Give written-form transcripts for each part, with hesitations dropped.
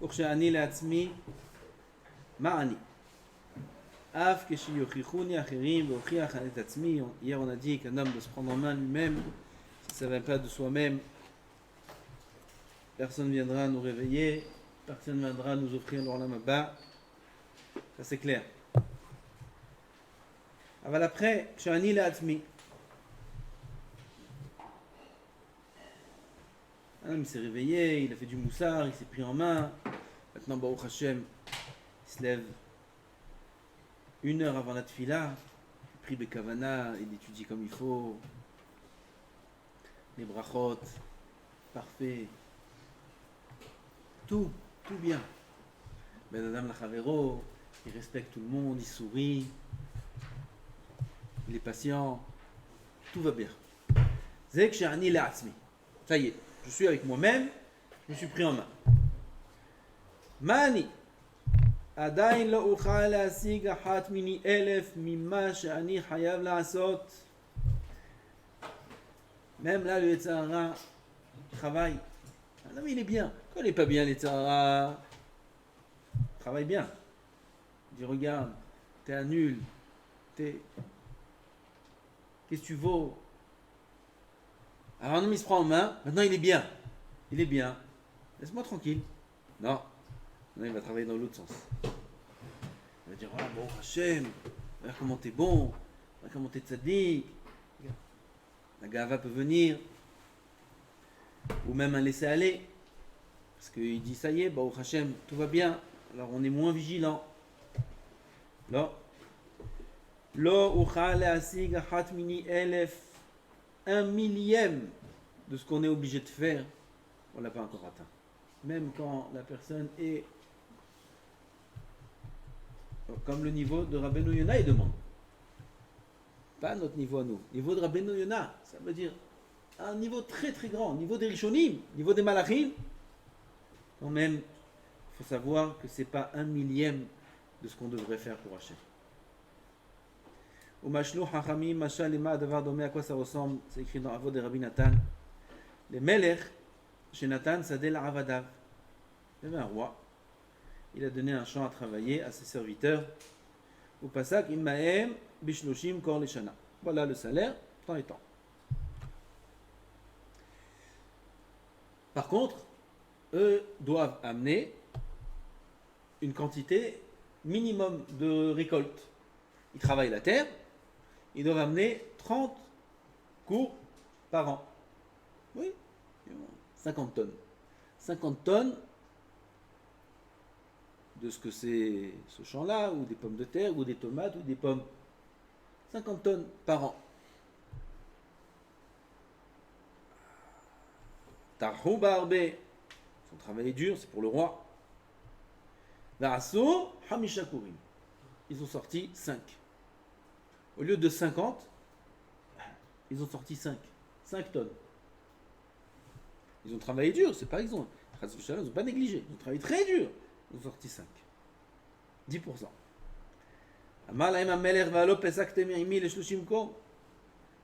pour שאני לעצמי, מה אני? אף כשיוכיחוני אחרים והוכיח את עצמי. Hier on a dit qu'un homme doit se prendre en main lui-même. Si ça ne vient pas de soi-même, personne ne viendra nous réveiller, personne ne viendra nous offrir l'olam haba. Ça c'est clair. אבל après, כשאני לעצמי, un homme s'est réveillé, il a fait du moussard, il s'est pris en main. Maintenant, Baruch Hashem, il se lève 1 heure avant la tefila, il prie Bekavana, il étudie comme il faut, les brachot, parfait, tout bien. Ben Adam Lachavero, il respecte tout le monde, il sourit, il est patient, tout va bien. Zek she'ani la'atzmi. Ça y est, je suis avec moi-même, je me suis pris en main. Mani. עדיין לא אוכל להשיג אחת מיני 1000 ממה שאני חייב לעשות. Même là, le Yetzer Hara travaille. Ah non, mais il est bien. Quand il n'est pas bien, le Yetzer Hara travaille bien. Il dit, regarde, t'es un nul. Qu'est-ce que tu vaux? Alors un homme, il se prend en main. Maintenant, il est bien. Il est bien. Laisse-moi tranquille. Non. Non, il va travailler dans l'autre sens. Il va dire, ah bon, Hachem, regarde comment t'es bon, regarde comment t'es tzaddik. La gava peut venir, ou même un laisser aller, parce qu'il dit, ça y est, bah, Hachem, tout va bien, alors on est moins vigilant. Non. Lo uchal le'asig achat mini 1000, 1/1000 de ce qu'on est obligé de faire, on l'a pas encore atteint. Même quand la personne est comme le niveau de Rabbeinu Yona, il demande. Pas notre niveau à nous. Niveau de Rabbeinu Yona, ça veut dire un niveau très très grand. Niveau des Rishonim, niveau des Malachim. Quand même, il faut savoir que ce n'est pas 1/1000 de ce qu'on devrait faire pour Hachem. Au Mashlou Hachamim, Mashal Lema Adavar Domé, à quoi ça ressemble? C'est écrit dans Avod de Rabbi Nathan. Les Melech, chez Nathan, Sadel Avadav. Il y avait un roi. Il a donné un champ à travailler à ses serviteurs. Au Pasak, Immaem Bishloshim Kor Leshana. Voilà le salaire, temps et temps. Par contre, eux doivent amener une quantité minimum de récolte. Ils travaillent la terre, ils doivent amener 30 cours par an. Oui, 50 tonnes. 50 tonnes de ce que c'est ce champ-là, ou des pommes de terre, ou des tomates, ou des pommes. 50 tonnes par an. Tarhou Barbe, son travail est dur, c'est pour le roi. Va'aso Hamisha Kurim. Ils ont sorti 5. Au lieu de 50, ils ont sorti 5. 5 tonnes. Ils ont travaillé dur, c'est pas exemple. Ils n'ont pas négligé, ils ont travaillé très dur. Ils ont sorti 5. 10%.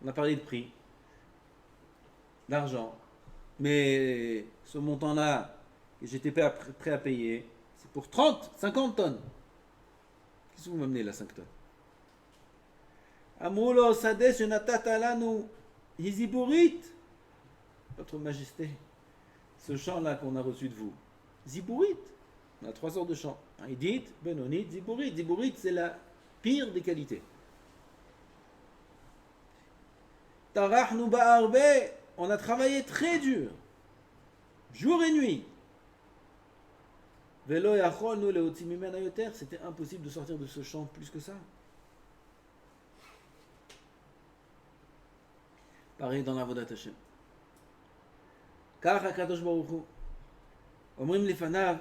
On a parlé de prix, d'argent. Mais ce montant-là, que j'étais prêt à payer, c'est pour 50 tonnes. Qu'est-ce que vous m'amenez là, 5 tonnes? Amoulo Sades Natatalanou Yiziburit. Votre Majesté, ce champ-là qu'on a reçu de vous, Ziburit. On a 3 sortes de champs. Haïdit, Benonit, Ziburit. Ziburit, c'est la pire des qualités. Tarachnu Ba'arbe. On a travaillé très dur, jour et nuit. Velo Yacholnu Leotzi Mimena Yoter. C'était impossible de sortir de ce champ plus que ça. Pareil dans la Avodat Hashem. Kach HaKadosh Baruch Hu. Omrim Lefanav.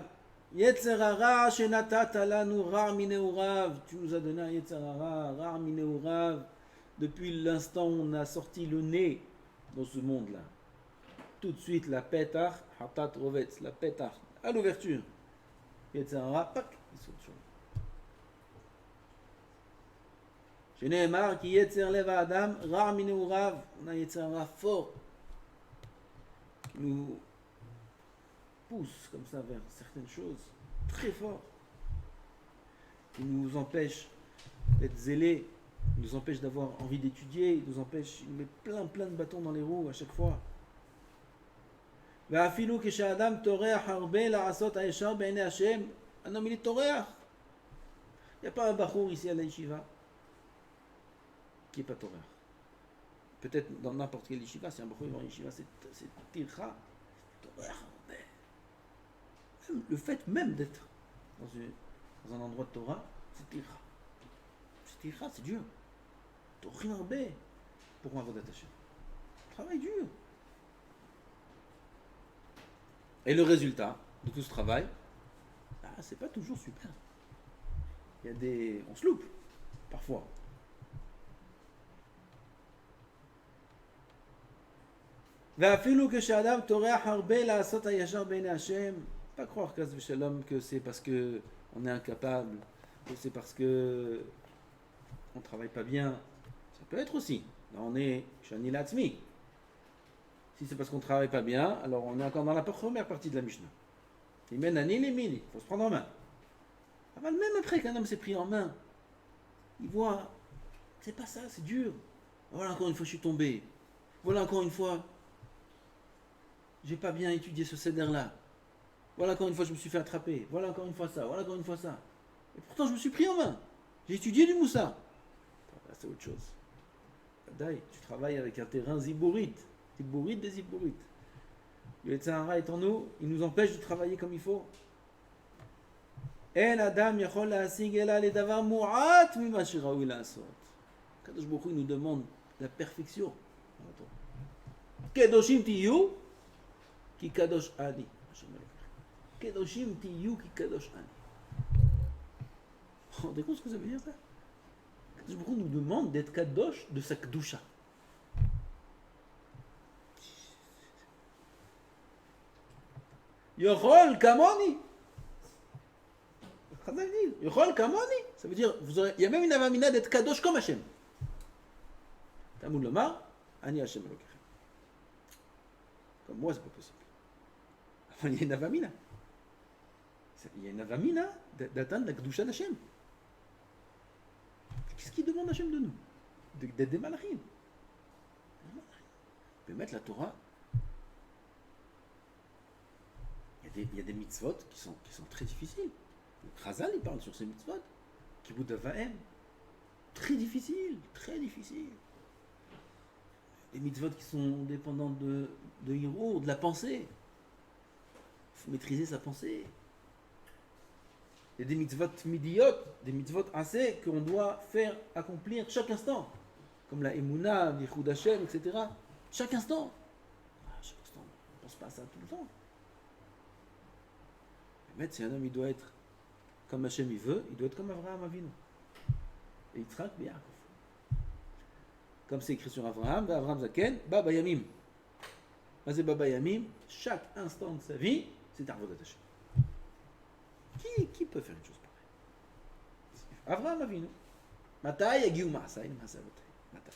Yetzer hara shenatata lanu ra mineurav. Tu nous as donné un Yetzer hara, ra mineurav. Depuis l'instant où on a sorti le nez dans ce monde-là. Tout de suite, la petach, hatat rovetz, la petach, à l'ouverture. Yetzer hara, pac, il saute sur nous. Sheneemar ki yetzer lev adam, ra mineurav. On a un Yetzer hara fort. Qui nous, pousse comme ça vers certaines choses très fort, qui nous empêche d'être zélés, nous empêche d'avoir envie d'étudier, nous empêche, il met plein de bâtons dans les roues à chaque fois. ואפילו כשאדם טורח הרבה לעשות הישר בעיני השם, אנו מילי טורח. Il n'y a pas un bachour ici à la yeshiva qui n'est pas torah. Peut-être dans n'importe quelle yeshiva, si un bachour est dans la yeshiva, c'est tircha, torah. Le fait même d'être dans un endroit de Torah, c'est tircha. C'est tircha, c'est dur. Torah הרבה pour un avodat Hashem. Travail dur. Et le résultat de tout ce travail, c'est pas toujours super. Il y a des... On se loupe, parfois. ואפילו כשאדם טורח הרבה לעשות הישר בעיני השם, pas croire qu'as v'shalom que c'est parce que on est incapable, que c'est parce que on travaille pas bien. Ça peut être aussi. Là on est shani l'atzmi. Si c'est parce qu'on travaille pas bien, alors on est encore dans la première partie de la Mishnah. Il mène ani les mini, faut se prendre en main. Même après qu'un homme s'est pris en main, il voit, c'est pas ça, c'est dur. Voilà encore une fois je suis tombé. Voilà encore une fois, j'ai pas bien étudié ce céder-là. Voilà encore une fois je me suis fait attraper. Voilà encore une fois ça, voilà encore une fois ça. Et pourtant je me suis pris en main. J'ai étudié du moussa. Là, c'est autre chose. Daï, tu travailles avec un terrain zibourite. Zibourite des ziborites. Le Yetzirah est en nous, il nous empêche de travailler comme il faut. En Adam yachol la'asig ela ledavar mu'at mima sheraoui la'asot. Kadosh Baruch Hu nous demande la perfection. Kedoshim tiyu ki kadosh ani. Kedoshim tiyu ki kadosh ani. Vous vous rendez compte ce que ça veut dire ça? Kadosh Baruch Hu nous demande d'être kadosh de sa kedusha. Yochol kamoni. Yochol kamoni. Ça veut dire, il y a même une avamina d'être kadosh comme Hashem. Tamoud lomar, ani Hashem elokechem. Comme moi, c'est pas possible. Il y a une avamina. Il y a une avamina d'atteindre la kedusha d'Hashem. Qu'est-ce qu'il demande Hashem de nous? D'être des malachim. De mettre la Torah. Il y a des mitzvot qui sont très difficiles. Le Chazal, il parle sur ces mitzvot. Kibud Avaim. Très difficile, très difficile. Des mitzvot qui sont dépendants de Hiro, de la pensée. Il faut maîtriser sa pensée. Il y a des mitzvot midiyot, des mitzvot assez qu'on doit faire accomplir chaque instant. Comme la Emouna, l'Ichud Hashem, etc. Chaque instant. Chaque instant. On ne pense pas à ça tout le temps. Mais si un homme il doit être comme Hachem il veut, il doit être comme Avraham Avinu. Et Yitzhak Yaakov. Comme c'est écrit sur Avraham, Avraham Zaken, Baba Yamim. C'est Baba Yamim, chaque instant de sa vie, c'est Avodat Hashem. Qui peut faire une chose pareille? Avraham Avinu. Matai yagiu ma'asai ma'asavotay. Matai.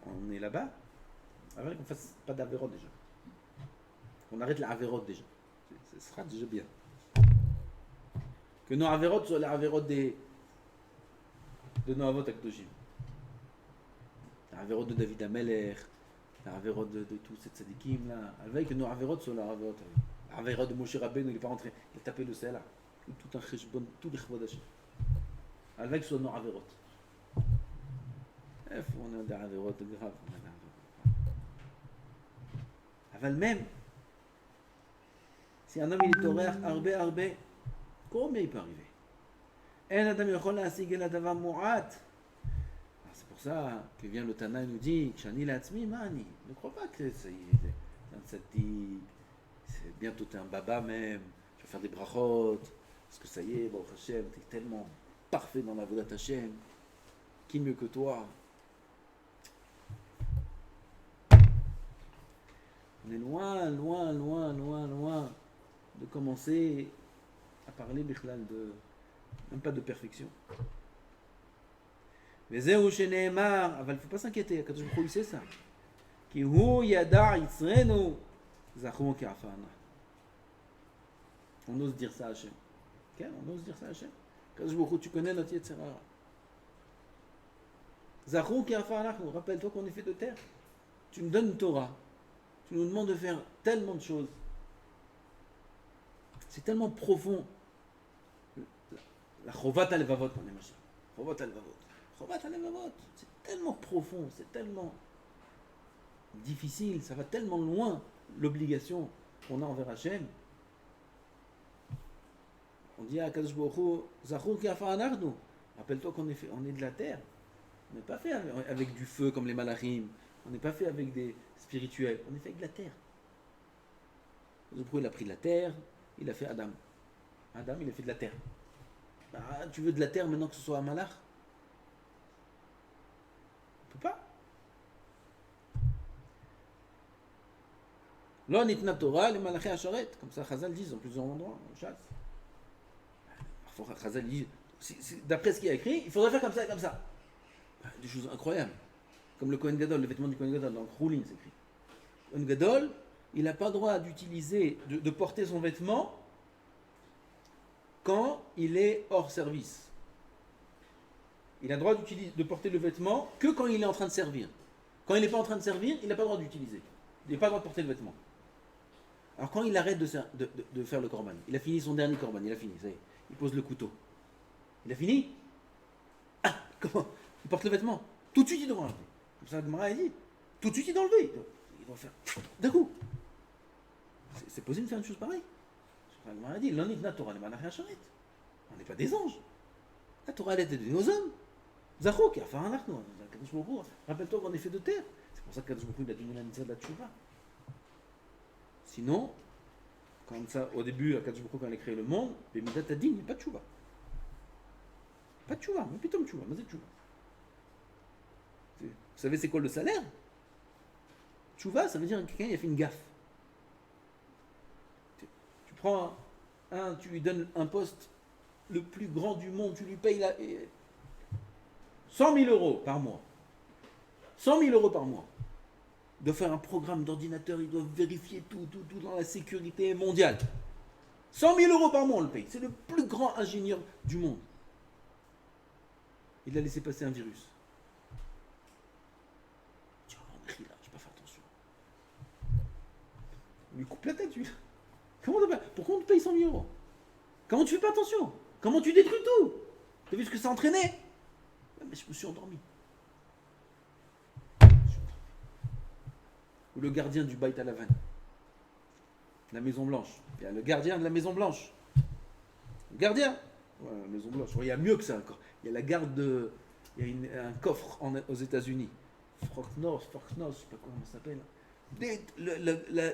On est là-bas, avant qu'on fasse pas d'Averot déjà. On arrête la Averot déjà. Ce sera déjà bien. Que nos Averot soient les Averot de nos Avot Akdoshim. Les Averot de David Ameler, les Averot de tous ces tzadikim là. Avec que nos Averot soient les Averot. Les Averot de Moshe Rabbeinu, il n'est pas rentré, il a tapé le sel là. Tout un cheshbon, tout les chvod Hashem. Avec que ce soit nos Averot. On a des Averot graves. Aval même. Si un homme il est horaire, arbe, combien il peut arriver? C'est pour ça que vient le Tana et nous dit Kshani l'atzmi mani. Ne crois pas que c'est un tzaddik, c'est bientôt t'es un baba même, tu vas faire des brachot, parce que ça y est, Baruch Hashem, t'es tellement parfait dans la vodat Hashem, qui mieux que toi? On est loin de commencer à parler bichlal de même pas de perfection. Mais zéhu sheneemar, il ne faut pas s'inquiéter, Akadosh Baruch Hu il sait ça. Ki hu yada yitzrenu Zachou qui a fait on ose dire ça à Hachem. Okay? On ose dire ça à Hachem. Kadosh Baruch Hu, tu connais notre Yetzirah. Zachou qui a fait rappelle-toi qu'on est fait de terre. Tu me donnes une Torah. Tu nous demandes de faire tellement de choses. C'est tellement profond. La Chovat al-Levavot, mon ami. Chovat al-Levavot. Chovat al-Levavot. C'est tellement profond, c'est tellement difficile, ça va tellement loin, l'obligation qu'on a envers Hachem. On dit à Kadosh Baruch Hu, Zachou ki afa'anachnu. Rappelle-toi qu'on est, on est de la terre. On n'est pas fait avec du feu comme les malachim. On n'est pas fait avec des spirituels. On est fait avec de la terre. Kadosh Baruch Hu, il a pris de la terre, il a fait Adam. Adam, il a fait de la terre. Bah, tu veux de la terre maintenant que ce soit un malach? On peut pas. Lo nitna Torah les malachim asharet. Comme ça, Chazal disent en plusieurs endroits, en chasse. Parfois, Chazal dit, d'après ce qu'il a écrit, il faudrait faire comme ça et comme ça. Des choses incroyables. Comme le Kohen Gadol, le vêtement du Kohen Gadol, dans le Choulin, c'est écrit. Le Kohen Gadol, il n'a pas le droit d'utiliser, de porter son vêtement quand il est hors service. Il a le droit de porter le vêtement que quand il est en train de servir. Quand il n'est pas en train de servir, il n'a pas le droit d'utiliser. Il n'a pas le droit de porter le vêtement. Alors quand il arrête de faire le korban, il a fini son dernier korban, il a fini, ça y est, il pose le couteau. Il a fini? Ah, comment? Il porte le vêtement. Tout de suite il doit enlever. Comme ça, Gemara a dit. Tout de suite il doit enlever. Il doit faire d'un coup. C'est possible de faire une chose pareille. Gemara a dit, l'onit Torah les malachim asharet. On n'est pas des anges. La Torah elle était donnée aux hommes. Zachou qui a fait un arc. Rappelle-toi qu'on est fait de terre. C'est pour ça que Kadosh Baruch Hu, il a donné la mitzvah de la tchouva. Sinon, comme ça, au début, Kadosh Baruch Hu, quand il a créé le monde, Bemidat Adin, il n'y a pas de tchouva. Pas de tchouva, mais plutôt tchouva, mais c'est tchouva. Vous savez c'est quoi le salaire? Tchouva, ça veut dire que quelqu'un il a fait une gaffe. Tu prends tu lui donnes un poste le plus grand du monde, tu lui payes 100 000 euros par mois. 100 000 euros par mois. De faire un programme d'ordinateur, ils doivent vérifier tout dans la sécurité mondiale. 100 000 euros par mois on le paye. C'est le plus grand ingénieur du monde. Il a laissé passer un virus. Tiens, on crie là, je vais pas faire attention. On lui coupe la tête, lui. Pourquoi on te paye 100 000 euros? Comment tu fais pas attention? Comment tu détruis tout? T'as vu ce que ça entraînait? Mais je me suis endormi. Ou le gardien du Beit Halavan, la Maison Blanche. Il y a le gardien de la Maison Blanche. Le gardien. Ouais, la Maison Blanche. Il y a mieux que ça encore. Il y a la garde de. Il y a un coffre aux États-Unis. Forknos, je sais pas comment ça s'appelle.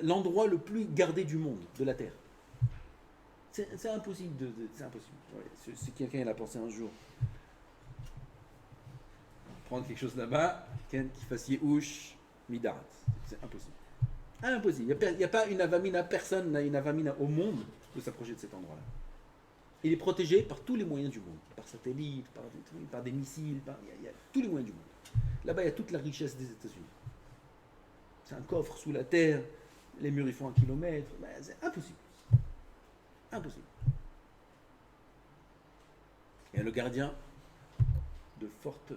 L'endroit le plus gardé du monde, de la Terre. C'est impossible. C'est impossible. Ouais, si quelqu'un l'a pensé un jour, prendre quelque chose là-bas, qui fasse Yehush, Midarat. C'est impossible. Impossible. Il n'y a pas une avamina, personne n'a une avamina au monde de s'approcher de cet endroit-là. Il est protégé par tous les moyens du monde. Par satellite, par des missiles, il y a tous les moyens du monde. Là-bas, il y a toute la richesse des États-Unis. C'est un coffre sous la terre, les murs ils font 1 kilomètre. C'est impossible. Impossible. Il y a le gardien de Forte.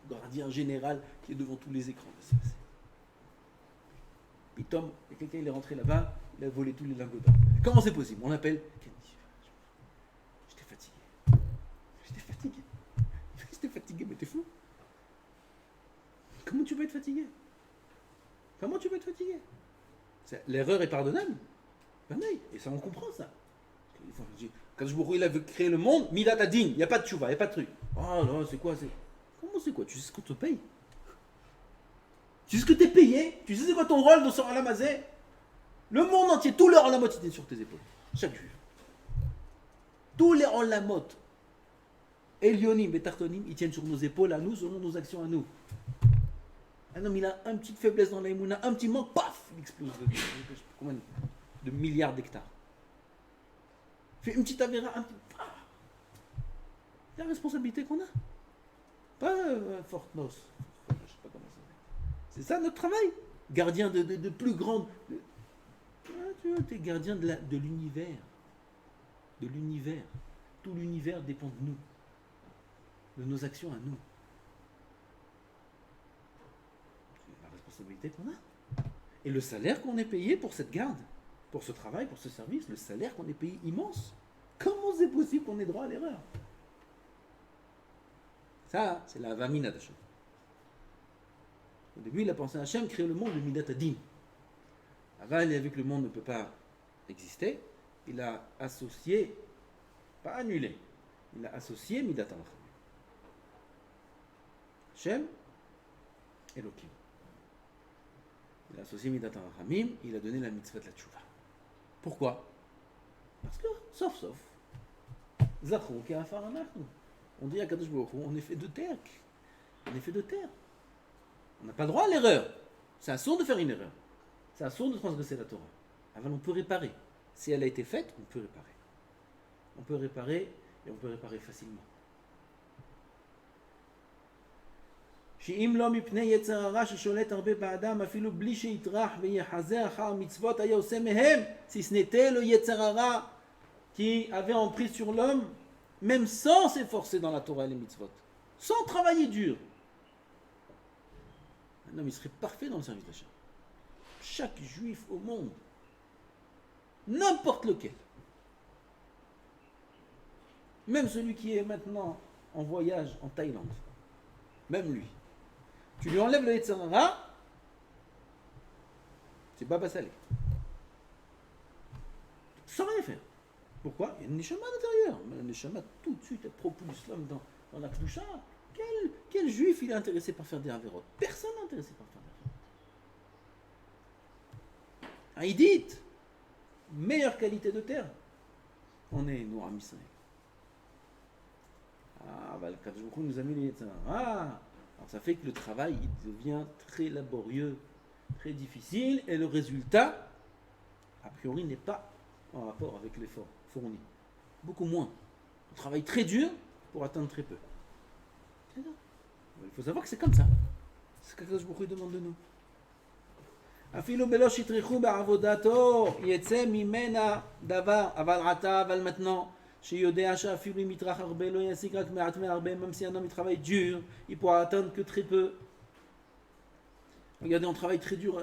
Gardien général qui est devant tous les écrans. Puis Tom, quelqu'un il est rentré là-bas, il a volé tous les lingots d'or. Comment c'est possible? On appelle. J'étais fatigué. J'étais fatigué, mais t'es fou. Comment tu peux être fatigué? L'erreur est pardonnable. Ben oui, et ça on comprend ça. Quand je il a créé le monde, Midat Adin, il n'y a pas de tchouva, il n'y a pas de truc. Oh non, c'est quoi? Comment c'est quoi? Tu sais ce qu'on te paye? Tu sais ce que t'es payé? Tu sais c'est quoi ton rôle dans ce Alamazé? Le monde entier, tous les Alamot étaient sur tes épaules. Chaque juif. Tous les Alamot, Elionim et Tartonim, ils tiennent sur nos épaules à nous, selon nos actions à nous. Un homme, il a une petite faiblesse dans l'aïmouna, un petit manque, paf, il explose combien de milliards d'hectares. Fait une petite avéra, un petit. C'est la responsabilité qu'on a. Pas Fortnos. Je sais pas comment ça s'appelle. C'est ça notre travail. Gardien de plus grandes... tu es gardien de l'univers. De l'univers. Tout l'univers dépend de nous. De nos actions à nous. C'est la responsabilité qu'on a. Et le salaire qu'on est payé pour cette garde, pour ce travail, pour ce service, le salaire qu'on est payé immense. Comment c'est possible qu'on ait droit à l'erreur? Ça, c'est la Vamina d'Hachem. Au début, il a pensé à Hachem créer le monde de Midat Adin. Avant, il a vu que le monde ne peut pas exister. Il a associé, pas annulé, il a associé Midat Rachamim. Hachem, Elohim. Il a associé Midat Rachamim, il a donné la mitzvah de la tchouva. Pourquoi? Parce que, sauf, Zachou ki afar anachnu. On dit à Kadosh Baruch Hu, on est fait de terre. On est fait de terre. On n'a pas le droit à l'erreur. C'est assourd de faire une erreur. C'est assourd de transgresser la Torah. Avant, on peut réparer. Si elle a été faite, on peut réparer. On peut réparer et on peut réparer facilement. שאם לא מפני יצר הרע ששולט הרבה באדם אפילו בלי שיטרח ויחזה אחר מצוות היה עושה מהם, si ce n'était le יצר הרע qui avait emprise sur l'homme, même sans s'efforcer dans la Torah et les mitzvot, sans travailler dur, un homme il serait parfait dans le service d'Hachem. Chaque juif au monde, n'importe lequel, même celui qui est maintenant en voyage en Thaïlande, même lui, tu lui enlèves le Yetzer Hara, c'est pas salé. Sans rien faire. Pourquoi? Il y a une neshama à l'intérieur. Mais la neshama, tout de suite, elle propulse l'homme dans la kdusha. Quel juif il est intéressé par faire des avérotes? Personne n'est intéressé par faire des avérotes. Un Hidit, meilleure qualité de terre. On est nous à Israël. Ah, bah, le Kadosh Baruch Hu nous a mis les Yetzer Hara. Alors ça fait que le travail il devient très laborieux, très difficile, et le résultat, a priori, n'est pas en rapport avec l'effort fourni. Beaucoup moins. On travaille très dur pour atteindre très peu. C'est ça. Il faut savoir que c'est comme ça. C'est ce que Kadosh Baruch Hu demande de nous. אפילו בלא שיטרחו בעבודתו יצא ממנה דבר, אבל עתה, אבל maintenant, שיודע שאפילו אם יטרח הרבה לא ישיג רק מעט מהרבה, même si un homme il travaille dur, il pourra atteindre que très peu. Regardez, on travaille très dur,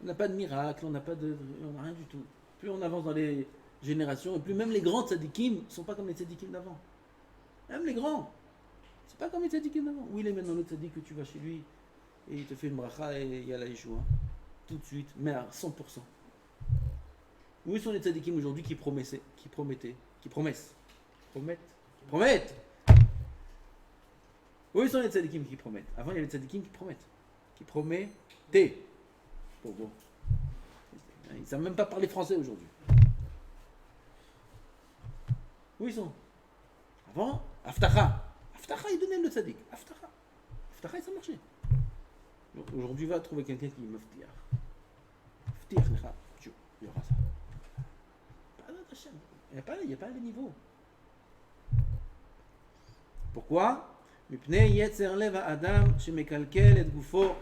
on n'a pas de miracle, on n'a rien du tout. Plus on avance dans les générations, et plus même les grands tzadikim ne sont pas comme les tzadikim d'avant. Même les grands, c'est pas comme les tzadikim d'avant. Où il est maintenant le tzadik que tu vas chez lui, et il te fait une bracha et il y a la yeshua. Tout de suite, mais à 100%. Où sont les tzadikim aujourd'hui qui promettaient, qui promettent. Où sont les tzadikim qui promettent? Avant, il y avait les tzadikim qui promettent. Qui promettaient. Bon. Ils ne savent même pas parler français aujourd'hui. Où ils sont? Avant, Aftacha. Aftacha, il donnait le tzadik. Aftacha, ça marchait. Donc, aujourd'hui, va trouver quelqu'un qui me ftiach. Il y aura ça. Il n'y a pas le niveau. Pourquoi? מפני יצר לב האדם שמקלקל את גופו.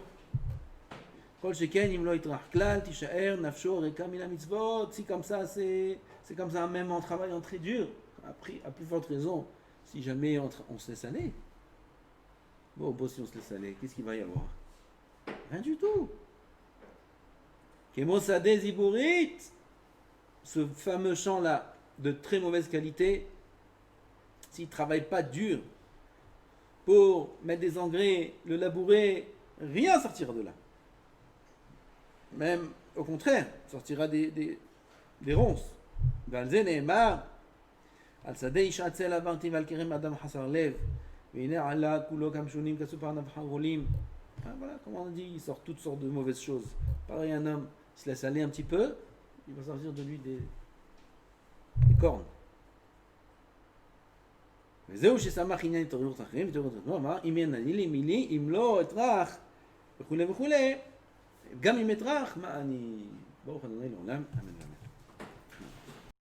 כל שכן אם לא יטרח כלל, תישאר נפשו ריקה מן המצוות. Si comme ça, c'est comme ça, même en travaillant très dur, à plus forte raison, si jamais on se laisse aller. Bon, si on se laisse aller, qu'est-ce qu'il va y avoir? Rien du tout. כמו שדה זיבורית, ce fameux champ-là, de très mauvaise qualité, s'il ne travaille pas dur pour mettre des engrais, le labourer, rien sortira de là. Même au contraire, sortira des ronces. ועל זה נאמר, על שדה איש עצל עברתי ועל כרם אדם חסר לב, והנה עלה כולו כמשונים כסוף ענף חרולים. Voilà, comme on dit, il sort toutes sortes de mauvaises choses. Pareil, un homme se laisse aller un petit peu, il va sortir de lui des cornes. וזהו ששמח עניין התעוררות אחרים, התעוררות אחרים, אמר, אם ינני לי מילי, אם לא אטרח, וכו' וכו', גם אם אטרח, מה אני... ברוך ה' לעולם, אמן.